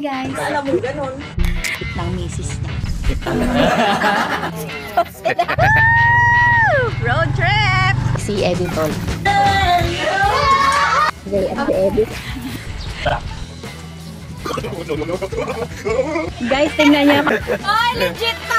Guys, Alam mo, ganun. ng misis niya. Road trip! Si Eddie Tol. Okay, ang si Eddie. Guys, tingnan niya. Oh, legit to!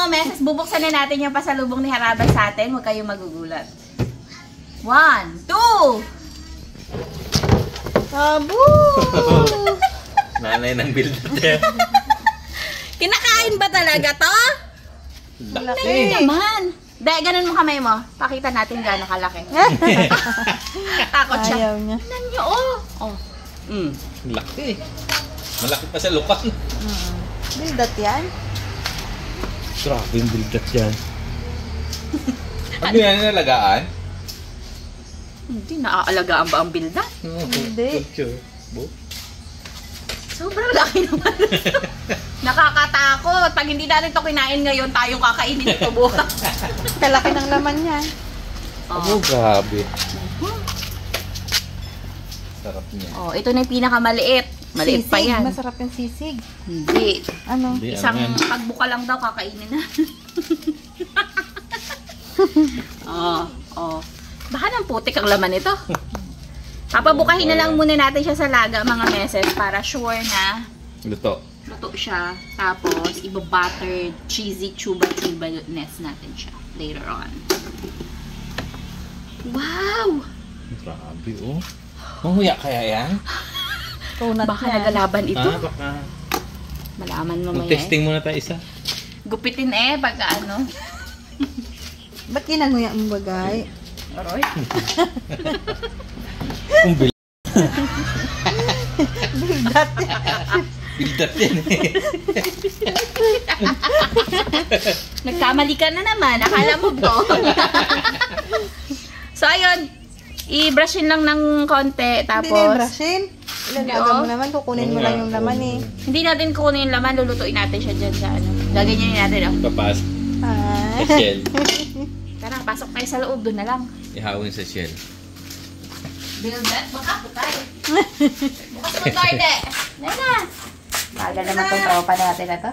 Meses, bubuksan na natin yung pasalubong ni Harabas sa atin. Huwag kayong magugulat. 1, 2! Tabu! Nanay ng builder. Kinakain ba talaga to? Laki naman. Dahil ganun mo kamay mo. Pakita natin gano'ng kalaki. Takot siya. Ayaw niya. Tignan niyo, oh. Oh. Laki. Malaki pa sa lukan. Bildat yan? Grabe yung builder yan. Ano yan nalagaan? Hindi, naaalagaan ba ang bilda? Hindi. Sobrang laki naman. Nakakatakot. Pag hindi natin ito kinain ngayon, tayong kakainin ito bukas. Kalaki ng laman niya. Oh, grabe. Sarap niya. Oh, ito na yung pinakamaliit. Maliit pa yan. Masarap yung sisig. Hindi. Ano? Hindi, Isang ano yan? pagbuka lang daw, kakainin na. Oh. Baka ng putik ang laman nito. Papabukahin na lang muna natin siya sa laga mga meses para sure na Luto. luto siya. Tapos, iba-buttered, cheesy, chuba-chuba-ness natin siya later on. Wow! Grabe, oh. Mahuya kaya yan? Tunat Baka yan. nagalaban ito. Baka. Malaman mo maya. Mag-testing muna tayo isa. Gupitin pagka ano. Ba't ginanguya ang bagay? Aroy. Kung Bildat yan. builder yan eh. Nagkamali ka na naman. Akala mo to. So, ayun. I-brushin lang ng konti. Hindi na yung Tapos, brushin. Ilalaga mo naman, kukunin mo lang yung laman eh. hindi natin kukunin yung laman. Lulutuin natin siya dyan sa ano. Gaganyanin natin. Oh. Papas. Ah. Sa shell. Tara, pasok tayo sa loob. Doon na lang. Ihawin sa shell. Bildat, baka po tayo. Bukas mo tarde. Nena. Bagal naman itong tropa natin na to.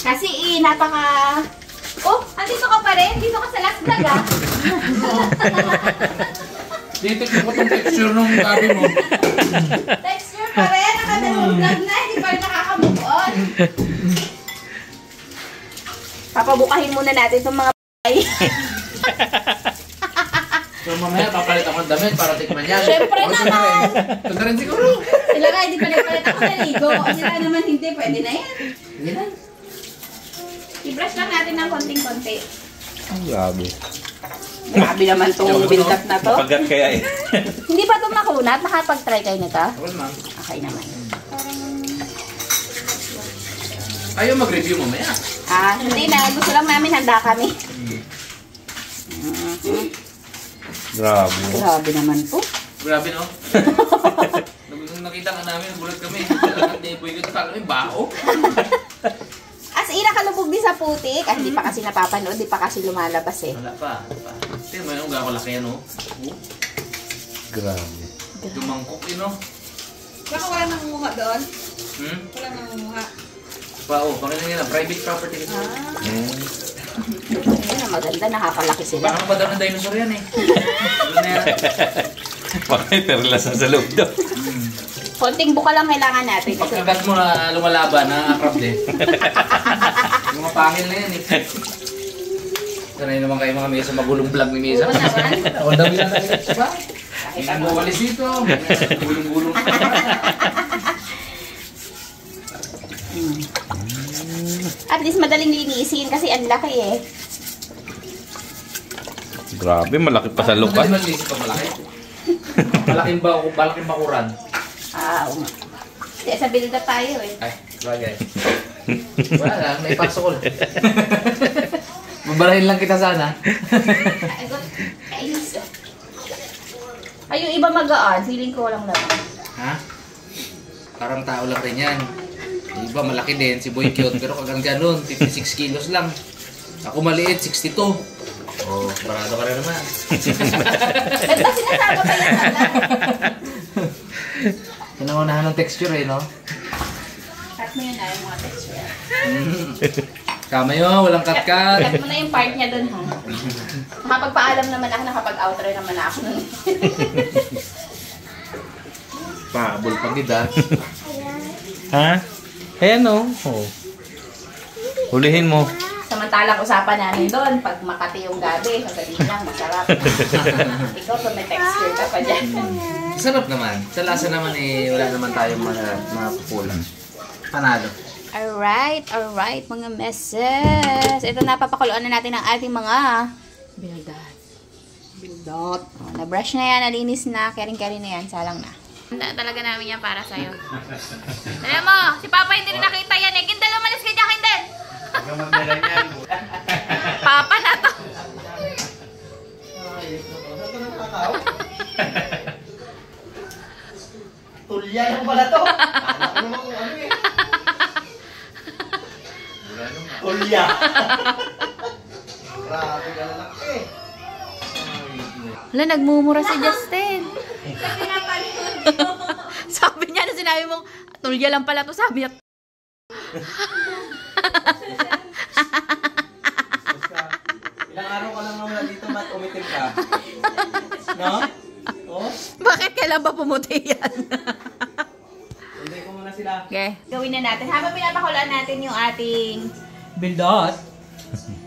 Kasi napaka... Oh, andito ka pa rin? Dito ka sa last vlog ah. Dito ko itong texture nung gabi mo. Texture pa rin. Nakadalawang vlog na. Hindi pa rin nakaka-move on. Papabukahin muna natin itong mga p***ay. So mamaya papalit ako ng damit para tikman yan. Siyempre naman. Ito na rin siguro. Sila nga, hindi pa nagpalit ako sa ligo. Sila naman hindi. Pwede na yan. Hindi na. I-brush lang natin ng konting-konti. Ang grabe. Grabe naman itong build-up na to. Mapagat kaya eh. Hindi pa ito makunat? Nakapag-try kayo nito? Well, ma'am. Okay naman. Ayaw mag-review mamaya. Hindi na. Gusto lang namin handa kami. Grabe. Grabe naman po. Grabe no? Nung nakita ka namin, gulat kami. Hindi po yung kala may bao. As in, nakalubog din sa putik. Hindi pa kasi napapanood. Hindi pa kasi lumalabas eh. Wala pa. Tingnan mo yung gako laki yan, no? Grabe. Dumangkok, no? Baka wala nang munga doon? Hmm? Wala nang munga. Panginoon nila, private property. Ayun, maganda. Nakapalaki sila. Baka ba daw ng dinosaur yan eh? Bakit perlas na sa loob daw. Konting buka lang kailangan natin. Pagkagat mo na lumalaban, na-akrap din. Yung mga pangil na yan eh. Sanay naman kayo mga Mesa, magulong vlog ni Mesa. Oo naman. Ang dami na nakikita sa bahay. Hindi mo walis dito. Gulong-gulong na naman. At least madaling linisin kasi ang laki eh. Grabe, malaki pa sa Ano lukan. naman lisip pa malaki? Malaking bakuran. Oo nga. Kasi sa build-up tayo eh. Ay, bagay. Wala lang, may pasok ko. Babarahin lang kita sana. Kainis. Ay, Ay, yung iba magaan. Feeling ko walang laman. Ha? Parang tao lang rin yan. Yung iba malaki din, si Boy cute, pero kagang ganun, 56 kilos lang. Ako maliit, 62. Oh, barado ka rin naman. Ba't ba sinasama pa yung alam? Pinangunahan ng texture eh, no? Cut mo yun na yung mga texture. Kama yun, walang cut-cut. Cut mo na yung part niya dun, ha? Nakapagpaalam naman ako, nakapag-outro naman ako nun. Pahabol pa gida. Ha? Ayan o. Oh. Hulihin mo. Samantalang usapan namin doon, pag Makati yung gabi, sasabihin lang, masarap. Ikaw kung may texture ka pa dyan. Sarap naman. Sa lasa naman eh, wala naman tayong mga pupulang. Panalo. Alright, mga messes. Ito na, papakuluan na natin ang ating mga bildot. Oh, na-brush na yan, nalinis na, kering-kering na yan, salang na. Talaga namin yan para sa'yo. Alam mo, si Papa hindi rin nakita yan eh. Kindle, umalis ka dyan, Kindle! Papa na to. Tulya lang pala to. Alam ko naman kung ano eh. Tulya. Grabe ka lalaki eh. Wala, nagmumura si Justin. Sabi niya na sinabi mong, tulya lang pala to, sabi niya. Ilang araw ka lang nawala dito, ba't umitim ka? No? Oh? Bakit kailan ba pumuti yan? Hindi ko muna sila. Okay, gawin na natin. Habang pinapakulaan natin yung ating Bildot.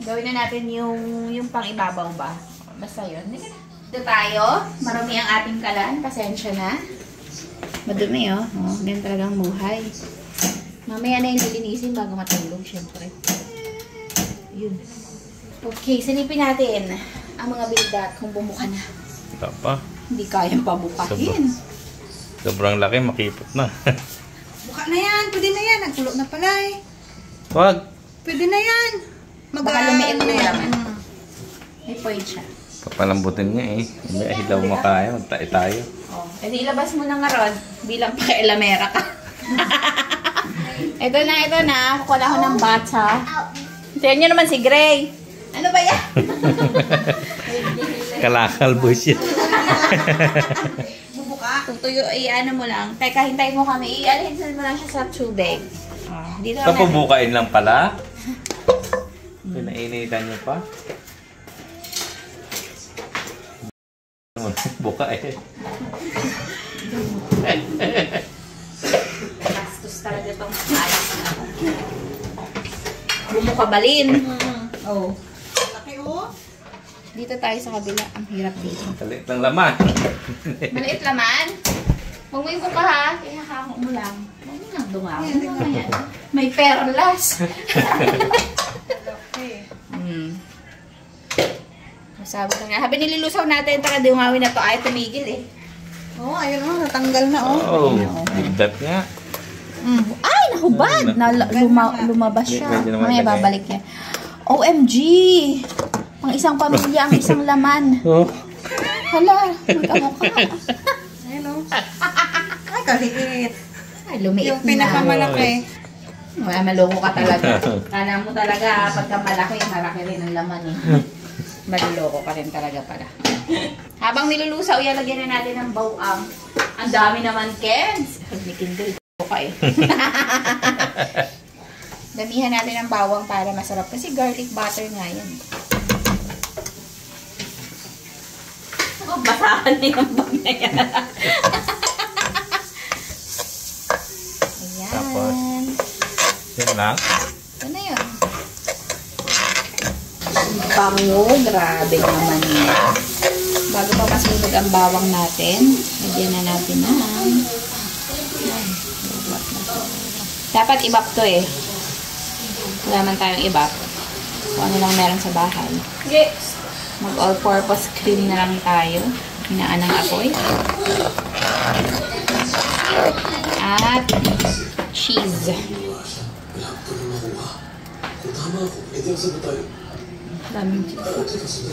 gawin na natin yung pang ibabaw ba? Basta yun. Dito tayo. Marami ang ating kalan. Pasensya na. Madumi oh. Oh, ganyan talagang buhay. Mamaya na yung lilinisin bago matulog, syempre. Yun. Okay, silipin natin ang mga bildat kung bumuka na. Ito pa. Hindi kayang pabukahin. Sobrang laki, makipot na. Buka na yan. Pwede na yan. Nagkulo na pala eh. Wag. Pwede na yan. Baka lumiit na yung yan. laman. May point siya. Papalambutin niya eh. Hindi, hilaw mo kaya. Magtae tayo. Oh, edi ilabas mo na nga Rod, bilang pa-elamera ka. Ito na. Kukuha ako ng bata. Tignan nyo naman si Gray. Ano ba yan? Kalakal boys yan. Bubuka. Tutuyo, ano mo lang. Teka, hintayin mo kami. Ialhinsan mo lang siya sa tubig. Oh, dito lang natin. Papabukain lang pala. Pinainitan niyo pa. Buka eh. Bastos talaga itong ayos na ako. Bumukabalin. Oh. Laki oh. Dito tayo sa kabila. Ang hirap dito. Kalit ng laman. Maliit laman. Huwag mo yung buka ha. Kaya kakako mo lang. Huwag mo lang dungaw. May perlas. Sabi ko nga. Habi nililusaw natin. Taka dungawin na to. Ay, tumigil eh. Oh, ayun oh. Natanggal na oh. Oh, bigdat nga. Ay, nahubad. Lumabas siya. Medyo naman Mamaya lagay. babalik niya. OMG! Pang isang pamilya ang isang laman. Oh. Hala, magkamukha. Ayun oh. Ay, kaliit. Ay, lumiit Yung pinakamalaki. Wala, maloko ka talaga. Kala mo talaga, pagka malaki, malaki rin ang laman eh. Maluloko ka rin talaga pala. Habang nilulusaw, ilalagyan na natin ng bawang. Ang dami naman, Kens. Pag ni Kindle, ka eh. Damihan natin ng bawang para masarap. Kasi garlic butter nga yan. Oh, basahan na yung bag na yan. Ayan. Tapos? Yan lang. Ito na yun. Bango, grabe naman yan. Bago pa masunog ang bawang natin, lagyan na natin ng dapat ibap to eh. Wala man tayong ibap. Kung ano lang meron sa bahay. Yes. Mag all-purpose cream na lang tayo. Hinaan ng apoy. At cheese. Daming cheese.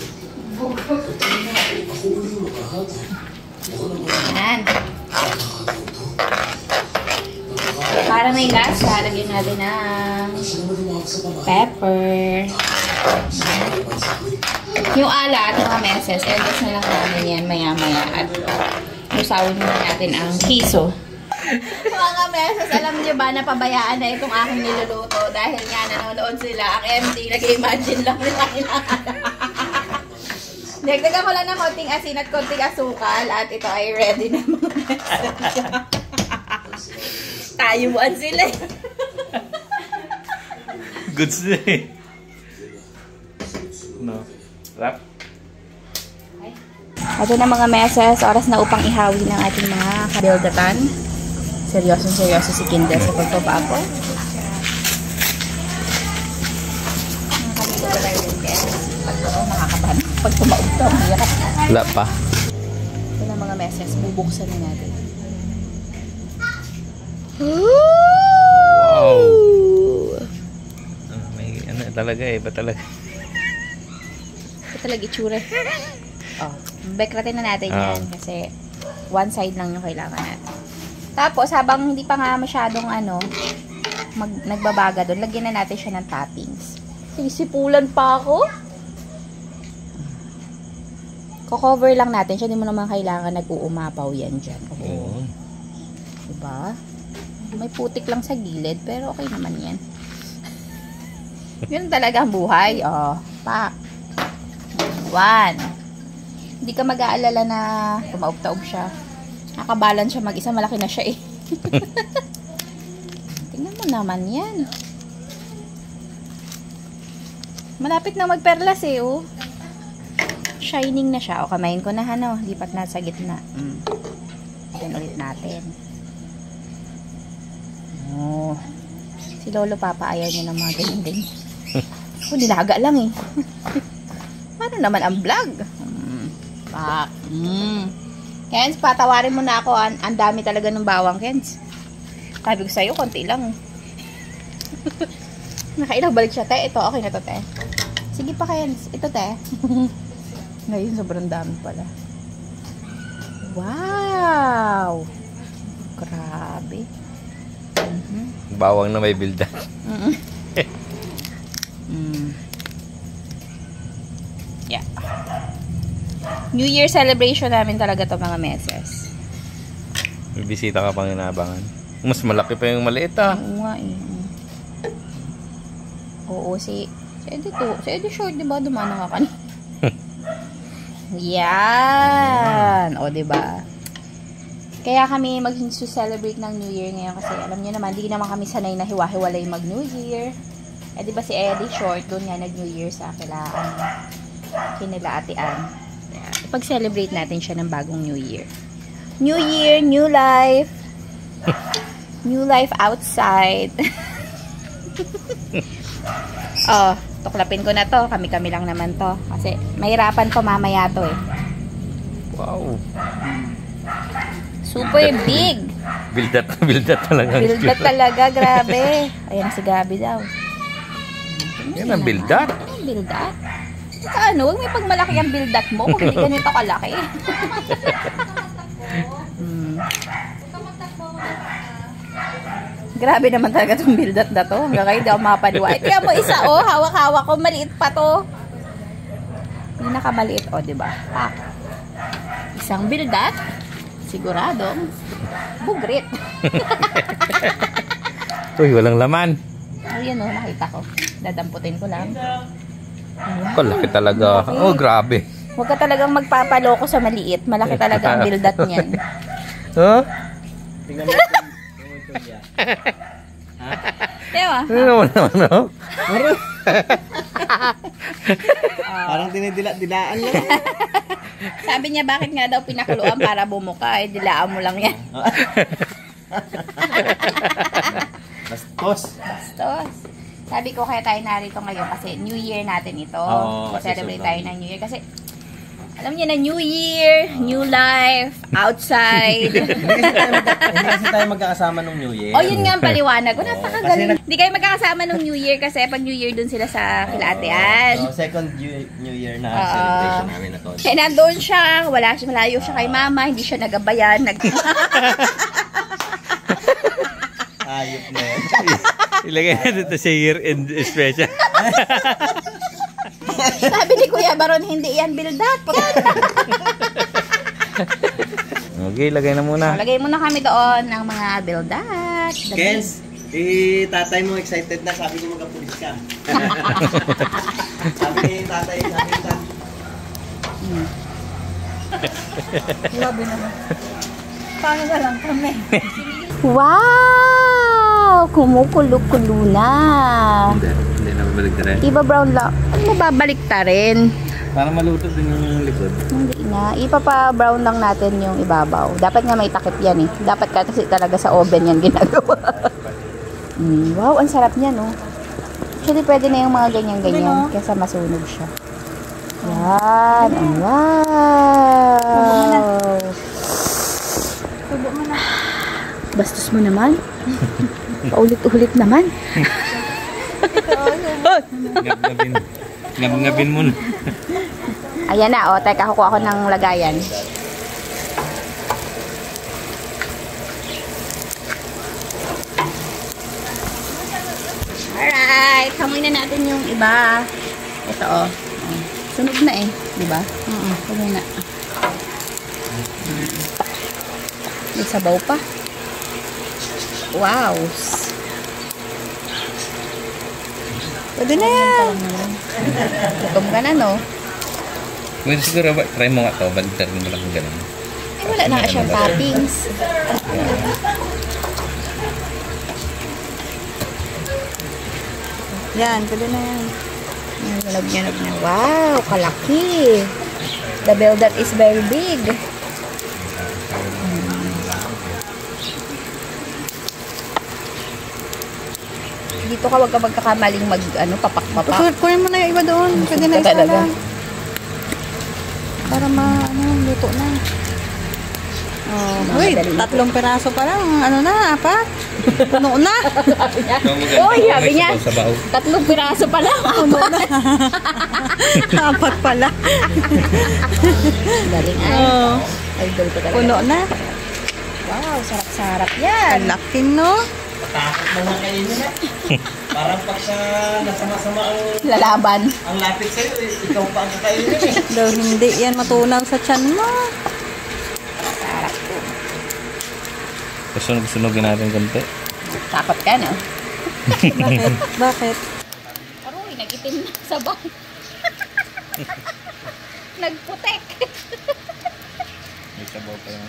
Yan. Para may lasa, lagyan natin ng pepper. Yung alat, mga meses, elders na lang namin yan maya-maya. At usawin muna natin ang kiso. Mga meses, alam niyo ba na pabayaan na itong aking niluluto dahil nga nanonood sila. Ang MD, nag-imagine lang nila Dagdagan ko lang ng konting asin at konting asukal at ito ay ready na mga meses. Tayuan sila. Goods na eh. No. Rap? Ito na mga meses, oras na upang ihawi ng ating mga kabildatan. Seryoso si Kinder sa pagpapapo. Mga kabildatan din kaya makakabahan. Pag tumaog to, hirap. Wala pa. Ito na mga meses, bubuksan na natin. Wow! May ano talaga eh, ba talaga? Ito talaga itsura. Oh, bakratin na natin yan kasi one side lang yung kailangan natin. Tapos, habang hindi pa nga masyadong nagbabaga doon, lagyan na natin siya ng toppings. Sisipulan pa ako. Ko-cover lang natin siya. Hindi mo naman kailangan nag-uumapaw yan dyan. Oo. Diba? May putik lang sa gilid, pero okay naman yan. Yun talaga ang buhay. Oh, pa. 1. Hindi ka mag-aalala na tumaob-taob siya. Nakabalance siya mag-isa. Malaki na siya eh. Tingnan mo naman yan. Malapit na magperlas eh, oh. Shining na siya. O, kamayin ko na, lipat na sa gitna. Then ulit natin. Oh. Si Lolo Papa ayaw niya ng mga ganyan-ganyan. Nilaga lang eh. Ano naman ang vlog? Kens, patawarin mo na ako. Ang dami talaga ng bawang, Kens. Sabi ko sa'yo, konti lang. Nakailang balik siya, te. Ito, okay na to, te. Sige pa, Kens. Ito, te. Ngayon, sobrang dami pala. Wow! Grabe. Bawang na may bilda. Yeah. New Year celebration namin talaga to mga meses. May bisita ka pang inaabangan. Mas malaki pa yung maliit ah. Oo nga eh. Oo, si Eddie Short, diba? Dumana ka kanina. Yan! O, diba? Kaya kami mag-celebrate ng New Year ngayon kasi alam niyo naman, di naman kami sanay na hiwa-hiwalay mag-New Year. Eh, diba si Eddie Short, doon nga nag-New Year sa kinila Ate Ann. Ipag-celebrate natin siya ng bagong New Year. New Year, new life. New life outside. Oh, tuklapin ko na to. Kami-kami lang naman to. Kasi mahirapan to mamaya to eh. Wow. Super big. Bildat talaga. Bildat talaga, grabe. Ayan si Gabi daw. Yan ang bildat. Ang bildat? Saka huwag may pagmalaki ang bildat mo kung hindi ganito kalaki. Grabe naman talaga itong bildat na to. Hanggang kayo di ako mapaniwa. Kaya mo isa, hawak-hawak ko. Maliit pa to. Hindi nakamaliit, diba? Isang bildat. Siguradong bugrit. Uy, walang laman. Ayan nakita ko. Dadamputin ko lang. Laki talaga. Malaki. Oh, grabe. Huwag ka talagang magpapaloko sa maliit. Malaki talaga ang bildat niyan. Huh? Tingnan mo ito niya. Ha? Diba? Ano naman, no? Parang dinidila-dilaan lang. Sabi niya, bakit nga daw pinakuluan para bumuka? Eh, dilaan mo lang yan. Bastos. Bastos. Sabi ko kaya tayo narito ngayon kasi New Year natin ito. Oo, kasi Celebrate sobrang- tayo ng New Year. Kasi Alam niyo na, New Year, new life, outside. Hindi kasi tayo magkakasama nung New Year. O, yun nga ang paliwanag ko. Napakagaling. Hindi kayo magkakasama nung New Year kasi pag New Year dun sila sa Kilatean. So, second New Year na celebration namin na to. Kaya nandun siya, malayo siya kay mama, hindi siya nagabayan. Ayop na yun. Ilagay natin ito sa year-end special. Sabi ni Kuya Baron, hindi yan bildat. Okay, lagay na muna. Lagay muna kami doon ng mga bildat. Kens, tatay mo excited na. Sabi niya magkapulis ka. Sabi ni tatay, sabi ni tatay. Grabe naman. Paano na lang kami? Wow! Kumukulo-kulo na. Hindi na babalik na rin. Iba brown lang. Ano mababalik ta rin? Para maluto din yung likod. Hindi na. Ipapa-brown lang natin yung ibabaw. Dapat nga may takip yan eh. Dapat kasi talaga sa oven yan ginagawa. Wow, ang sarap niya no. Actually, pwede na yung mga ganyan-ganyan kaysa masunog siya. Yan. Wow. Bastos mo naman. Paulit-ulit naman. Ngab-ngabin. Ngab-ngabin mo na. Ayan na, oh. Teka, kukuha ko ng lagayan. Alright. Kamuin na natin yung iba. Ito, oh. Sunog na eh. Diba? Kamuin na. May sabaw pa. Wow. Pwede na yan. Gutom ka na, no? Pwede siguro ba, try mo nga to, baligtarin mo lang ganun. Ay, wala na siyang toppings. Yan, pwede na yan. Yanog na. Wow, kalaki. The beldat is very big. Dito ka, wag ka magkakamaling papak-papak. Kunin mo na yung iba doon. Pwede na isa Talaga. lang. Para luto na. Oh, wait, madali na. 3 peraso pa lang. Ano na, apat? Puno na. Oy, sabi niya. Sabaw. 3 piraso pa lang. Puno na. Apat pala. Galing ay. Oh, Idol ko talaga. puno na. Wow, sarap-sarap yan. Ang laki, no? Takot mo na kayo na. Parang pag sa nasama-sama Lalaban. ang lapit sa'yo, ikaw pa ang kakainin eh. Daw hindi yan matunaw sa tiyan mo. Sarap po. Sunog-sunogin natin konti. Takot ka, no? Bakit? Bakit? Aroy, nag-itim na sa bang. Nagputek. May sabaw pa yung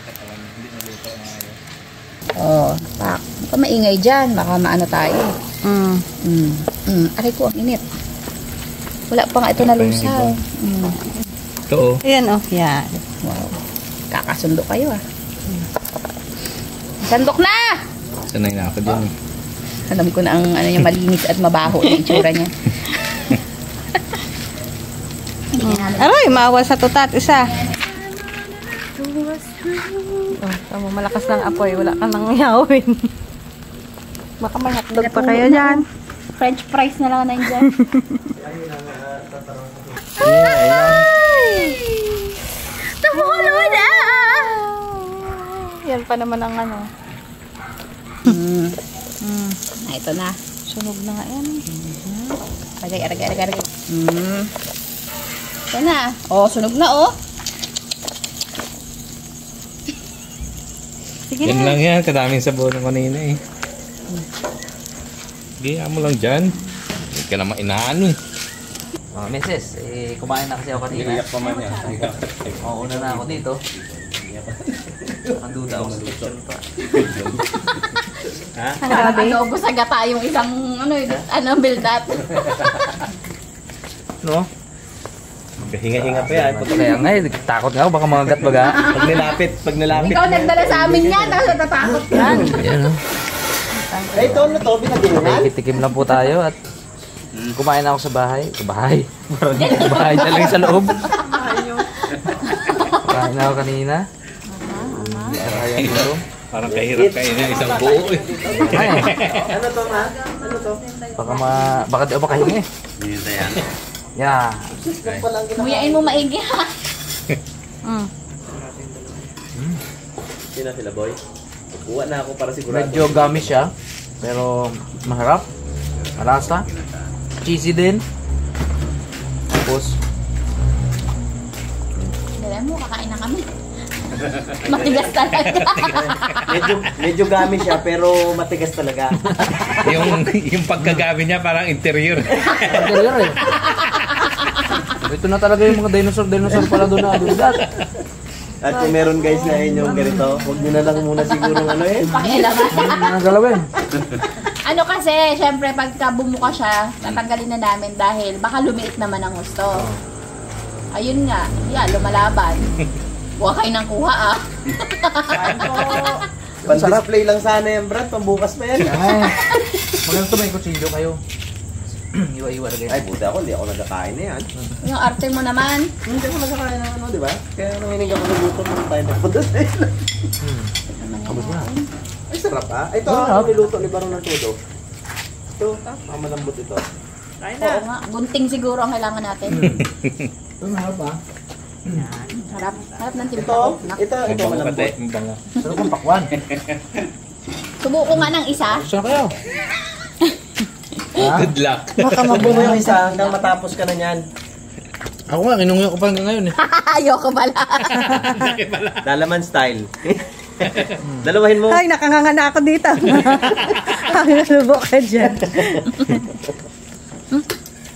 katawan. Hindi naluto na ayaw. Oh, pak. Baka maingay dyan. Baka maano tayo. Aray ko, ang init. Wala pa nga ito nalusaw. Ito oh. Ayan, oh. Yan. Wow. Kakasundo kayo ah. Sandok na! Sanay na ako dyan eh. Alam ko na ang ano niya, malinis at mabaho yung itsura niya. Aray, maawal sa tutat. Isa. Oh, tama, malakas ng apoy. Wala ka nang yawin. Baka may hotdog pa kayo dyan. French fries na lang nandyan. Tumulo na! Yan pa naman ang ano. Ito na. Sunog na nga yan. Aragay. Ito na. Oh, sunog na oh. Sige Yan na. lang yan. Kadaming sabaw ng kanina eh. Gaya mo lang dyan. Hindi ka naman inaano eh. Mrs., kumain na kasi ako kanina. Iyak pa man yan. Una na ako dito. Anduda ako sa kitchen pa. Adobo sa gata yung isang bildat. No? Hinga-hinga pa yan. Kaya nga takot nga ako baka magagat baga. Pag nilapit. Ikaw nagdala sa amin yan, tapos natatakot yan. Ayan o. Eh, ito na to, binagyan. Tikim lang po tayo at kumain ako sa bahay. Sa bahay. Sa bahay na lang sa loob. Kain na ako kanina. Hindi kaya ito. Parang kahirap kayo ng isang buo eh. Ay, Ano to, ma? Ano to? baka di ako makahingi. Yeah. Muyain mo maigi ha. Sino sila, boy? Kuha na ako para sigurado. Medyo gummy siya, pero maharap. Malasa. Cheesy din. Tapos, Dala mo, kakain na kami. Matigas talaga. Medyo gami siya, pero matigas talaga. yung pagkagabi niya parang interior. interior eh. Ito na talaga yung mga dinosaur pala doon na aludat. At kung meron guys na inyong ganito, huwag nyo na lang muna siguro Pakialaman. Mga galawin. Ano kasi, syempre pagka bumuka siya, tatanggalin na namin dahil baka lumiit naman ang gusto. Ayun nga, lumalaban. Huwag kayo nang kuha ah. Pan-display lang sana yan, Brad. Pambukas pa yan. Ay, maganda ito may kutsilyo kayo. Iwa-iwa na kayo. Ay, buti ako. Hindi ako nagkakain na yan. Yung arte mo naman. Hindi ako nagkakain ng ano, di ba? Kaya nanginig ako ng luto ng tayo nagpunta sa ilo. Abos na. Ay, sarap ah. Ito Sarap. ang niluto ni Barong ng Todo. Ito, malambot ito. Oo nga, gunting siguro ang kailangan natin. Ito maharap ah. Harap ng Ito, timpla. ito malambot. Bango. Sarap ang pakwan. Subuko nga ng isa. Gusto na kayo. Good luck. Baka Bumo yung isa hanggang matapos ka na niyan. Ako nga, inunguya ko pa hanggang ngayon eh. Ayoko pala. Lalaman style. Dalawahin mo. Ay, nakanganga na ako dito. Ay, nalubo ka dyan.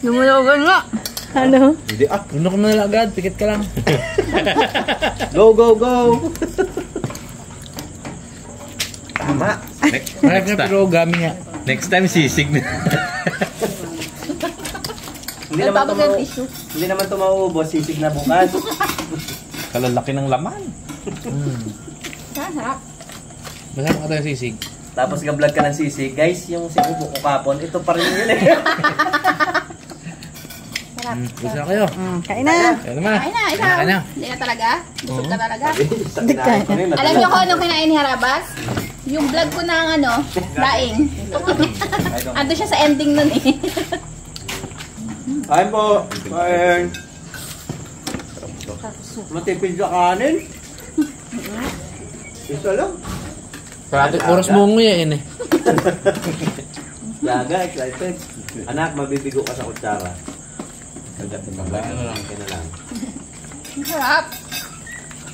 Lumulagan nga. Ano? Hindi ah. Uno ko na agad, pikit ka lang. Go, go, go! Tama. Marap na pero gami nga. Next time sisig na. Hindi naman ito mauubos, sisig na bukas. Kalalaki ng laman. Sarap. Masama ka tayo sisig. Tapos ga-vlog ka ng sisig. Guys, yung sinubo ko kapon, ito pa rin yun eh. Sarap. Gusto na kayo. Kain na. Kaya naman. Kain na, ikaw. Kain na. Hindi na talaga? Busog ka talaga? Kain. Alam niyo kung anong kinain ni Harabas? Yung vlog ko ng daing. Ando siya sa ending nun eh. Kain po. Kain. Matipid sa kanin. Isa lang. Parati oras mo nguyain eh. Laga, excited. Anak, mabibigo ka sa kutsara. Kagad na ba? Ano lang, kinalang. Ang sarap.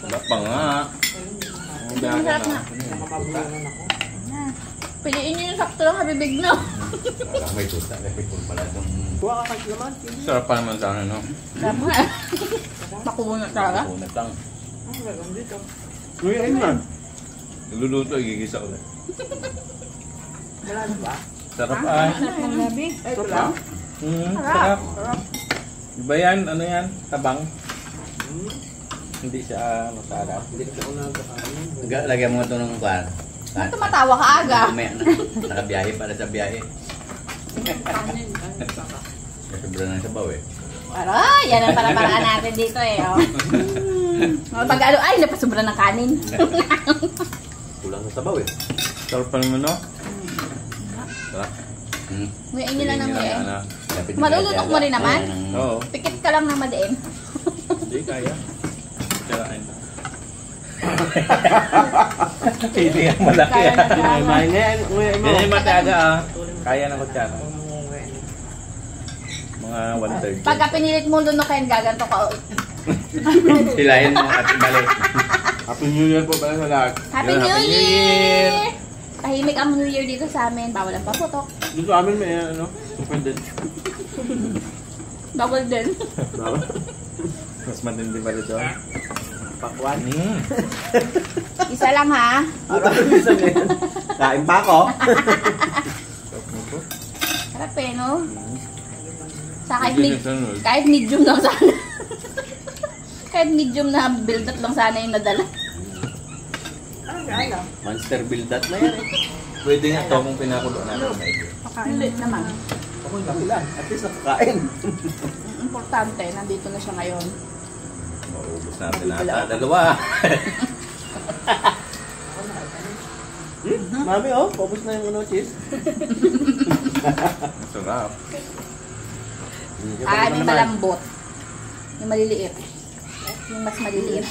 Wala pa nga. Ang sarap na. Piliin niyo yung sakto lang habibig no. May tuta. May pala itong... Kuha ka kasi naman. Sarap pa naman sa ano. Sarap nga. Makumunod talaga. Punat lang. Ngayon na. Niluluto, igigisa ulit. Sarap ay. Ito lang. Sarap. Iba yan, ano yan? Tabang. Hindi siya masarap. Hindi kasi ako nagkakain. Lagyan mo ito ng kwan. Ba't tumatawa ka aga? Nakabiyahe para sa biyahe. Sobra na sa baw eh. Aray, yan ang para-paraan natin dito eh. Oh. Pag ano, ay, napasubra ng kanin. Kulang sa sabaw eh. Sarap pa naman, no? Sarap. Ngayon nyo lang ng ngayon. Ano? Malulutok mo rin naman? Oo. Pikit ka lang ng madiin. Hindi kaya. Tsarain. Hindi yan malaki ah. Kumain na yan. Ngayon mo. Yan yung mataga ah. Kaya ng kutsara. Mga 1/3. Pagka pinilit mo lunukin, gaganto ka. Hilahin mo at balik. Happy New Year po pala sa lahat. Happy Happy New New Year! Year! Tahimik ang New Year dito sa amin. Bawal ang paputok. Dito amin may ano, dependent. Bawal din. Mas matindi pa dito. Pakwan. Isa lang ha. Kain pa ako. Sarap eh, no? Sa kahit medium lang sana. Kahit medium na build-up lang sana yung nadala. Monster build-up na yan eh. Pwede nga ito kung pinakulo natin. Hindi naman. Okay, laki lang. At least nakakain. Importante, nandito na siya ngayon. Ubus natin ata. Dalawa. Mami, oh, paubos na yung cheese. Masarap. May malambot. Yung maliliit. Yung mas maliliit.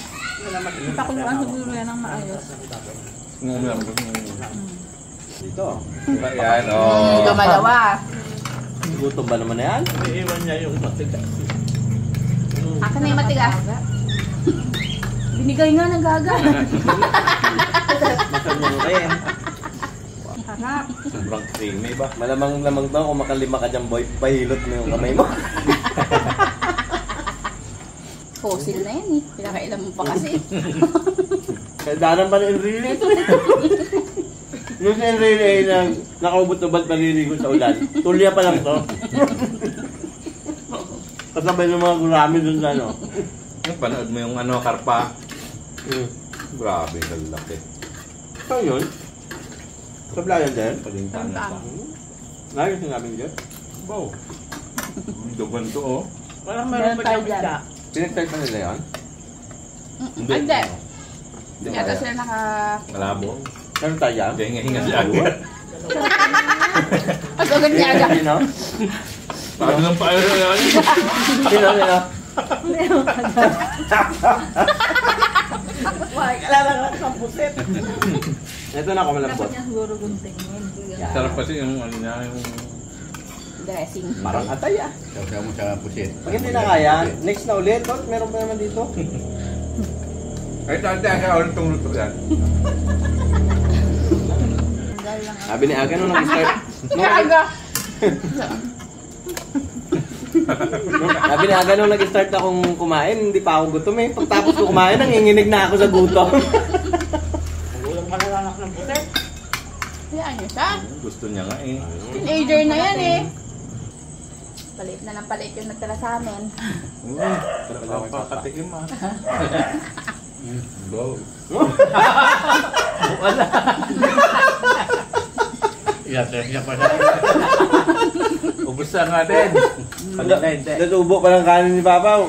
Pakuluan siguro yan ang maayos. Dito. Ayan, oh. Gumalawa. Gutom ba naman na yan? Iiwan niya yung matigas. Akin na yung matigas. Binigay nga ng gaga. Masarap mo rin. Harap. Sobrang creamy ba? Malamang daw kung makalima ka dyan, boy, pahilot mo yung kamay mo. Fossil na yan eh. Pinakailan mo pa kasi. Kailangan pa ng Enrile ito. Yung si Enrile ay nakaubot-ubad maliligo sa ulan. Tulya pa lang to. Kasabay ng mga gurami dun sa ano. Yung panood mo yung ano, karpa. Grabe, lalaki. Saan yun? Sa playan din? Palintan pa. Lagi sinabing dyan? Wow. Dugan to, oh. Parang meron pa dyan isda. Pinagtag pa nila yan? Hindi. Hindi Yata sila naka... Malabo. Meron tayo yan? Hinga-hinga si Agad. Agad niya agad. Sino? Paano ng paano na yan? Sino? Kailangan lang sa pusit. Ito na ako malambot. Dapat niya siguro guntingin. Sarap kasi yung ano niya, yung... Dressing. Parang atay ah. Sasaw mo sa pusit. Pag hindi na kaya, next na ulit. Oh, meron pa naman dito. Ay, tante, aga, ulit itong luto yan. Sabi ni Aga nung nag-start. Aga. Sabi ni Aga nung nag-start akong kumain, hindi pa ako gutom eh. Pagtapos ko kumain, nanginginig na ako sa gutom. Ulam ka na lang ng pusit. Yan yun siya. Gusto niya nga eh. Teenager na yan eh. Palit na ng palit yung nagtala sa amin. Kakatikim ah. Go. Iya pa na. Ubus na nga din. Palit na hindi. Natubo pa ng kanin ni Papa.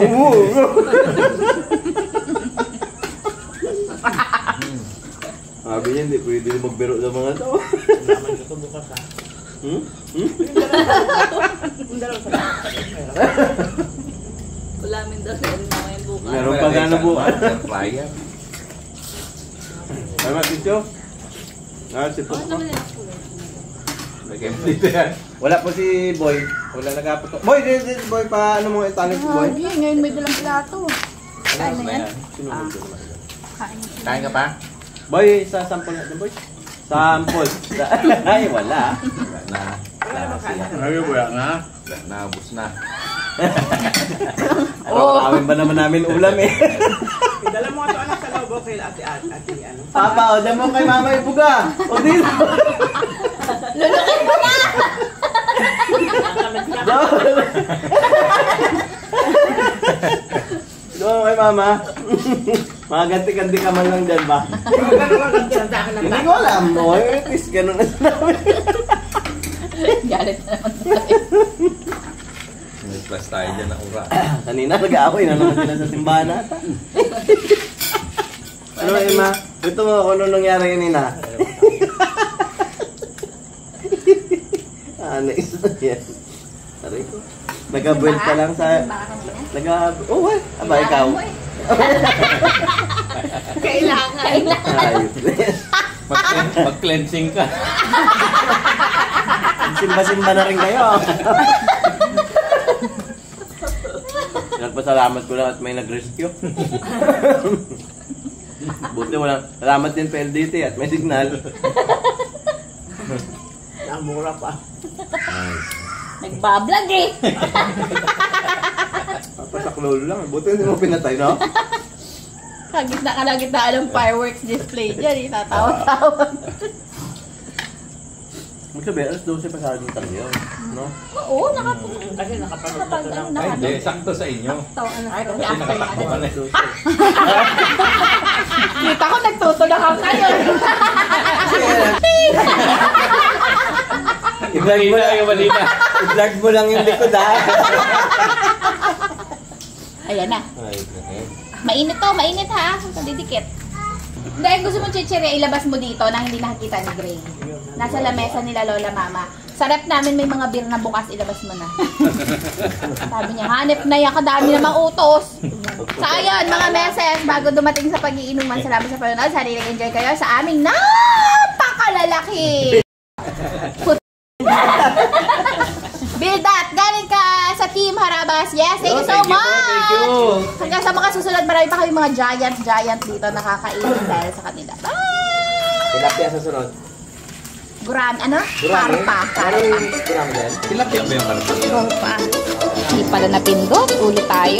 Sabi niya, hindi pwede magbiro sa mga to. Naman ito bukas ha. Ulamin daw sa ngayon bukas. Meron pa gana bukas. Flyer. Ay, Matito. Sipot ko. Nag-empty yan. Wala po si Boy. Wala nagkaputo. Boy, Boy, pa ano mo italik si Boy? Grabe, ngayon may dalang plato. Kain na yan. Sinunod ko naman. Kain ka pa? Boy, sa sample natin, Boy. Sample. Ay, wala. Wala na. Ay, wala na. Wala na, ubus na. Awin ba naman namin ulam eh? Dala mo ito ano sa loob kay ate ano. Papa, o dyan mo kay Mama Ibuga. O dito. Lulukin mo na! Doon kay Mama. Mga ganti-ganti ka man lang dyan ba? Hindi ko alam mo. At least ganun na sinabi. Galit na naman. May plus tayo dyan na ura. Kanina nag-aaway na naman sila sa simbahan nata. Ano Emma? Ito mo kung ano nangyari kanina. Nice na yan. Sabi ko. Nag-build ka lang sa... Oh, what? Aba, ikaw. Kailangan. Ayos. Mag-cleansing ka. Simba-simba na rin kayo. Nagpasalamat ko lang at may nag-rescue. Buti wala. Salamat din PLDT at may signal. Namura pa. Nagbablog eh. Papasaklolo lang. Buti hindi mo pinatay, no? Kagitna ka na gitna ng fireworks display dyan. Tatawa-tawa. Magsabi, alas 12 pa sa ating tayo. No? Oo, Kasi nakapanood na ito ng... Ay, hindi. Sakto sa inyo. Ay, Kasi nakatakbo ka na eh. Kita ko nagtutulak ako ngayon. I-vlog mo lang yung malina. I-vlog mo lang yung likod, ha? Ayan na. Ay, okay. Mainit to, mainit ha. Didikit. Dahil gusto mo chichirya, ilabas mo dito na hindi nakikita ni Gray. Nasa lamesa nila Lola Mama. Sarap namin may mga beer na bukas, ilabas mo na. Sabi niya, hanep na yan, kadami namang utos. So ayun, mga meses, bago dumating sa pag-iinuman, salamat sa panonood. Sana nag-enjoy kayo sa aming napakalalaki. Build that! Galing ka sa Team Harabas. Yes, thank you so much! Thank you. Hanggang sa mga susunod, marami pa kami mga giant dito nakakainin dahil sa kanila. Bye! Tilapia sa sunod. Ano? Karpa. Anong guram din? Tilapia ba yung karpa? Karpa. Hindi pala napindot. Ulit tayo.